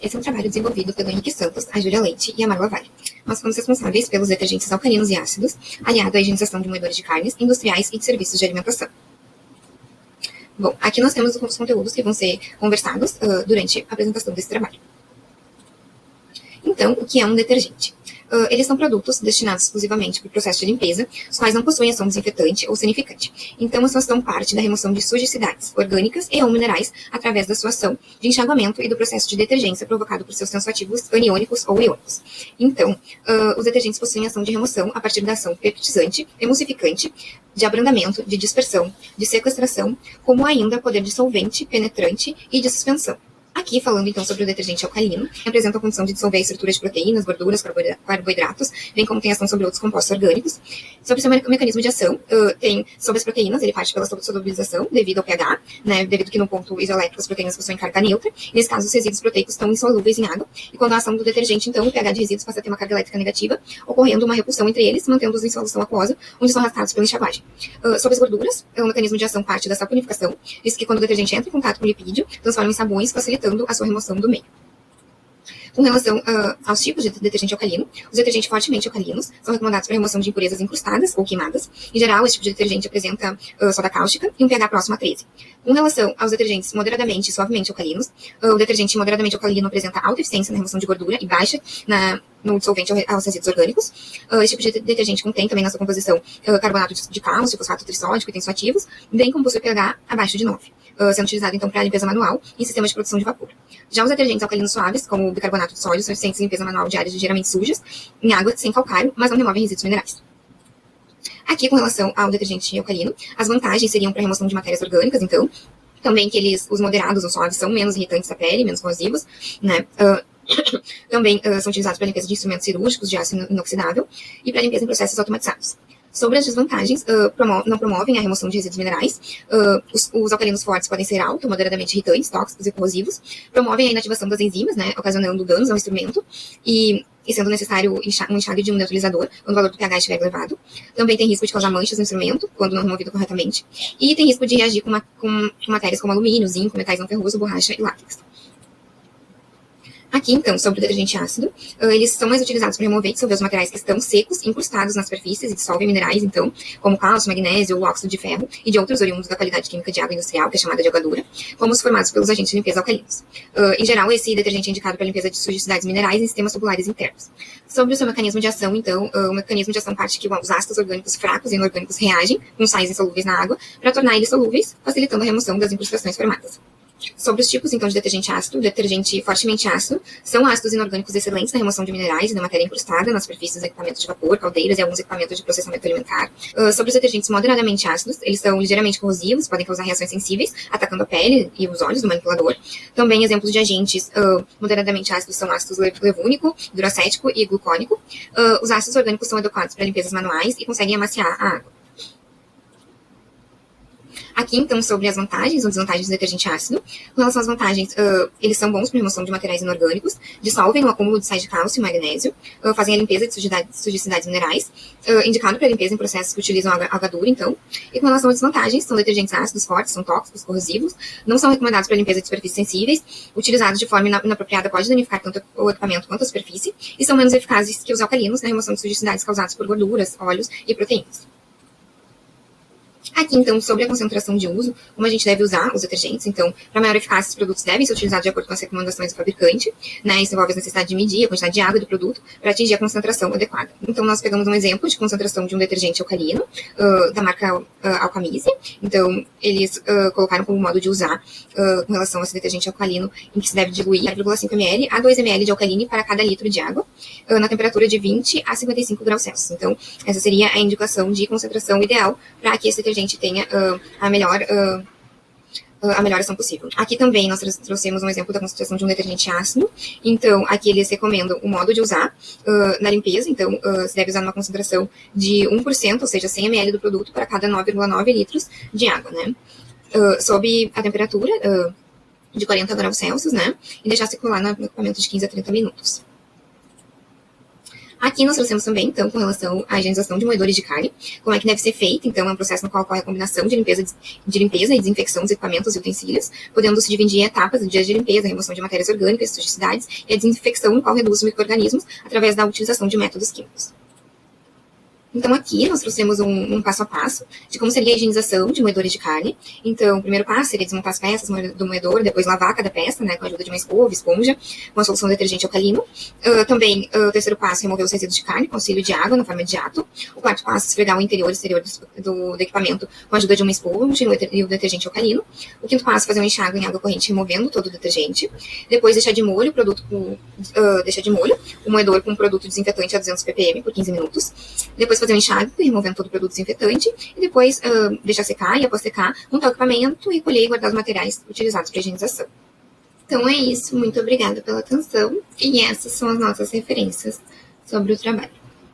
Esse é um trabalho desenvolvido pelo Henrique Santos, a Júlia Leite e a Marla Vale. Nós somos responsáveis pelos detergentes alcalinos e ácidos, aliado à higienização de moedores de carnes, industriais e de serviços de alimentação. Bom, aqui nós temos os conteúdos que vão ser conversados durante a apresentação desse trabalho. Então, o que é um detergente? Eles são produtos destinados exclusivamente para o processo de limpeza, os quais não possuem ação desinfetante ou sanificante. Então, eles são parte da remoção de sujidades orgânicas e ou minerais através da sua ação de enxaguamento e do processo de detergência provocado por seus tensoativos aniônicos ou iônicos. Então, os detergentes possuem ação de remoção a partir da ação peptizante, emulsificante, de abrandamento, de dispersão, de sequestração, como ainda poder dissolvente, penetrante e de suspensão. Aqui, falando então sobre o detergente alcalino, apresenta a função de dissolver a estrutura de proteínas, gorduras, carboidratos, bem como tem ação sobre outros compostos orgânicos. Sobre seu mecanismo de ação, tem sobre as proteínas, ele parte pela solubilização devido ao pH, né, devido que no ponto isoelétrico as proteínas possuem carga neutra. Nesse caso, os resíduos proteicos estão insolúveis em água, e quando a ação do detergente, então, o pH de resíduos passa a ter uma carga elétrica negativa, ocorrendo uma repulsão entre eles, mantendo-os em solução aquosa, onde são arrastados pela enxaguagem. Sobre as gorduras, o mecanismo de ação parte da saponificação, diz que quando o detergente entra em contato com o lipídio, transforma em sabões, facilitando a sua remoção do meio. Com relação aos tipos de detergente alcalino, os detergentes fortemente alcalinos são recomendados para remoção de impurezas incrustadas ou queimadas. Em geral, esse tipo de detergente apresenta soda cáustica e um pH próximo a 13. Com relação aos detergentes moderadamente e suavemente alcalinos, o detergente moderadamente alcalino apresenta alta eficiência na remoção de gordura e baixa no dissolvente aos resíduos orgânicos. Esse tipo de detergente contém também na sua composição carbonato de cálcio, fosfato trissódico e tensoativos, bem como possui pH abaixo de 9. Sendo utilizado então para limpeza manual e sistemas de produção de vapor. Já os detergentes alcalinos suaves, como o bicarbonato de sódio, são eficientes em limpeza manual de áreas ligeiramente sujas, em água sem calcário, mas não removem resíduos minerais. Aqui, com relação ao detergente alcalino, as vantagens seriam para a remoção de matérias orgânicas, então, também que os moderados, os suaves, são menos irritantes à pele, menos corrosivos, né? Também são utilizados para limpeza de instrumentos cirúrgicos de aço inoxidável e para limpeza em processos automatizados. Sobre as desvantagens, não promovem a remoção de resíduos minerais. Os alcalinos fortes podem ser alto, moderadamente irritantes, tóxicos e corrosivos. Promovem a inativação das enzimas, né, ocasionando danos ao instrumento e sendo necessário um enxágue de um neutralizador quando o valor do pH estiver elevado. Também tem risco de causar manchas no instrumento quando não removido corretamente. E tem risco de reagir com matérias como alumínio, zinco, metais não ferrosos, borracha e látex. Aqui, então, sobre o detergente ácido, eles são mais utilizados para remover e dissolver os materiais que estão secos, incrustados nas superfícies e dissolvem minerais, então, como cálcio, magnésio, óxido de ferro e de outros oriundos da qualidade química de água industrial, que é chamada de água dura, como os formados pelos agentes de limpeza alcalinos. Em geral, esse detergente é indicado para limpeza de sujidades minerais em sistemas tubulares internos. Sobre o seu mecanismo de ação, então, o mecanismo de ação parte que os ácidos orgânicos fracos e inorgânicos reagem com sais insolúveis na água para tornar eles solúveis, facilitando a remoção das incrustações formadas. Sobre os tipos, então, de detergente ácido, detergente fortemente ácido, são ácidos inorgânicos excelentes na remoção de minerais e da matéria incrustada nas superfícies dos equipamentos de vapor, caldeiras e alguns equipamentos de processamento alimentar. Sobre os detergentes moderadamente ácidos, eles são ligeiramente corrosivos, podem causar reações sensíveis, atacando a pele e os olhos do manipulador. Também exemplos de agentes moderadamente ácidos são ácidos levúnico, duracético e glucônico. Os ácidos orgânicos são adequados para limpezas manuais e conseguem amaciar a água. Aqui, então, sobre as vantagens ou desvantagens do detergente ácido. Com relação às vantagens, eles são bons para remoção de materiais inorgânicos, dissolvem o acúmulo de sais de cálcio e magnésio, fazem a limpeza de sujidades minerais, indicado para limpeza em processos que utilizam água dura, então. E com relação às desvantagens, são detergentes ácidos fortes, são tóxicos, corrosivos, não são recomendados para limpeza de superfícies sensíveis, utilizados de forma inapropriada pode danificar tanto o equipamento quanto a superfície, e são menos eficazes que os alcalinos na remoção de sujidades causadas por gorduras, óleos e proteínas. Aqui, então, sobre a concentração de uso, como a gente deve usar os detergentes. Então, para maior eficácia, os produtos devem ser utilizados de acordo com as recomendações do fabricante, né? Isso envolve a necessidade de medir a quantidade de água do produto para atingir a concentração adequada. Então, nós pegamos um exemplo de concentração de um detergente alcalino, da marca Alcamise. Então, eles colocaram como modo de usar, com relação a esse detergente alcalino, em que se deve diluir 0,5 ml a 2 ml de alcaline para cada litro de água, na temperatura de 20 a 55 graus Celsius. Então, essa seria a indicação de concentração ideal para que esse detergente tenha a melhor ação possível. Aqui também nós trouxemos um exemplo da concentração de um detergente ácido. Então, aqui eles recomendam o modo de usar na limpeza. Então, se deve usar numa concentração de 1%, ou seja, 100 ml do produto para cada 9,9 litros de água, né? Sob a temperatura de 40 graus Celsius, né? E deixar circular no equipamento de 15 a 30 minutos. Aqui nós trouxemos também, então, com relação à higienização de moedores de carne, como é que deve ser feita. Então, é um processo no qual ocorre a combinação de limpeza e desinfecção dos equipamentos e utensílios, podendo se dividir em etapas de dias de limpeza, remoção de matérias orgânicas, sujidades, e a desinfecção, no qual reduz os micro-organismos através da utilização de métodos químicos. Então, aqui nós trouxemos um passo a passo de como seria a higienização de moedores de carne. Então, o primeiro passo seria desmontar as peças do moedor, depois lavar cada peça, né, com a ajuda de uma escova, esponja, com a solução de detergente alcalino. Também, o terceiro passo, remover os resíduos de carne com auxílio de água na forma de jato. O quarto passo, esfregar o interior e exterior do equipamento com a ajuda de uma esponja e o detergente alcalino. O quinto passo, fazer um enxágue em água corrente, removendo todo o detergente. Depois, deixar de molho o moedor com produto desinfetante a 200 ppm por 15 minutos. Depois, fazer um enxágue, removendo todo o produto desinfetante, e depois deixar secar, e após secar, montar o equipamento e colher e guardar os materiais utilizados para higienização. Então é isso, muito obrigada pela atenção, e essas são as nossas referências sobre o trabalho.